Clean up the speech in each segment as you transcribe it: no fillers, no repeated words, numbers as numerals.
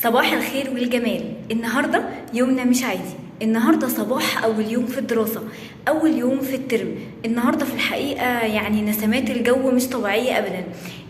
صباح الخير والجمال. النهاردة يومنا مش عادي، النهاردة صباح أول يوم في الدراسة، أول يوم في الترم. النهاردة في الحقيقة يعني نسمات الجو مش طبيعية أبدا.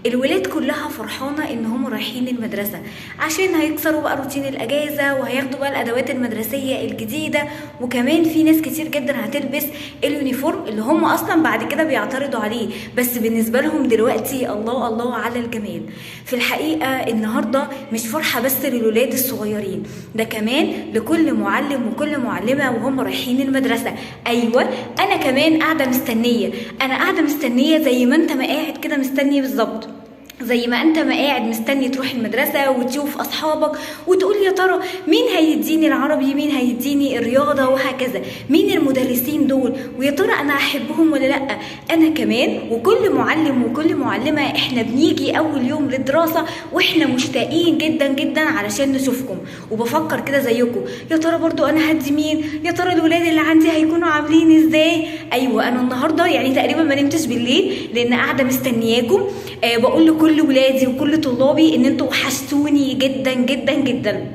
الولاد كلها فرحانة إن هم رايحين المدرسة عشان هيكسروا بقى روتين الأجازة وهياخدوا بقى الأدوات المدرسية الجديدة، وكمان في ناس كتير جدا هتلبس اليونيفورم اللي هم أصلا بعد كده بيعترضوا عليه، بس بالنسبة لهم دلوقتي الله الله على الجمال. في الحقيقة النهاردة مش فرحة بس للولاد الصغيرين، ده كمان لكل معلم وكل معلمة وهم رايحين المدرسة. أيوة أنا كمان قاعدة مستنية، أنا قاعدة مستنية زي ما أنت ما قاعد كده مستني بالظبط، زي ما انت ما قاعد مستني تروح المدرسة وتشوف اصحابك وتقول يا ترى مين هيديني العربي، مين هيديني الرياضة، وهكذا مين المدرسين دول، ويا ترى انا احبهم ولا لا. انا كمان وكل معلم وكل معلمة احنا بنيجي اول يوم للدراسة واحنا مشتاقين جدا جدا علشان نشوفكم، وبفكر كده زيكم يا ترى برضو انا هدي مين، يا ترى الولاد اللي عندي هيكونوا عاملين ازاي. ايوه انا النهاردة يعني تقريبا ما نمتش بالليل لان قاعدة مستنياكم. بقول لكل ولادي وكل طلابي ان انتوا وحشتوني جدا جدا جدا.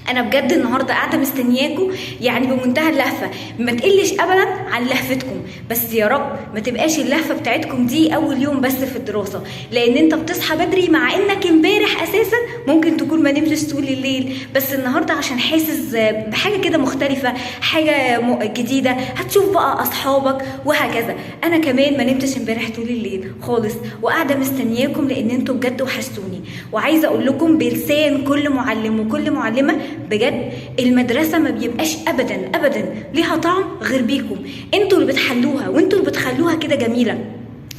انا بجد النهارده قاعده مستنياكم يعني بمنتهى اللهفه، ما تقلش ابدا عن لهفتكم، بس يا رب ما تبقاش اللهفه بتاعتكم دي اول يوم بس في الدراسه، لان انت بتصحى بدري مع انك امبارح اساسا ممكن تكون ما نمتش طول الليل، بس النهارده عشان حاسس بحاجه كده مختلفه، حاجه جديده، هتشوف بقى اصحابك وهكذا. انا كمان ما نمتش امبارح طول الليل خالص وقاعده مستنياكم لان انتوا بجد وحشتوني. وعايزه اقول لكم بلسان كل معلم وكل معلمه بجد المدرسة ما بيبقاش أبدا أبدا ليها طعم غير بيكم، انتوا اللي بتحلوها وانتوا اللي بتخلوها كده جميلة.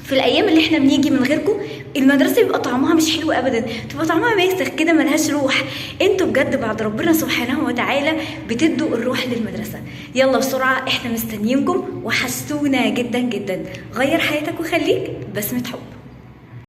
في الأيام اللي احنا بنيجي من غيركم المدرسة بيبقى طعمها مش حلو أبدا، تبقى طعمها ماسخ كده ملهاش روح. انتوا بجد بعد ربنا سبحانه وتعالى بتدوا الروح للمدرسة. يلا بسرعة احنا مستنيينكم، وحشتونا جدا جدا. غير حياتك وخليك بسمة حب.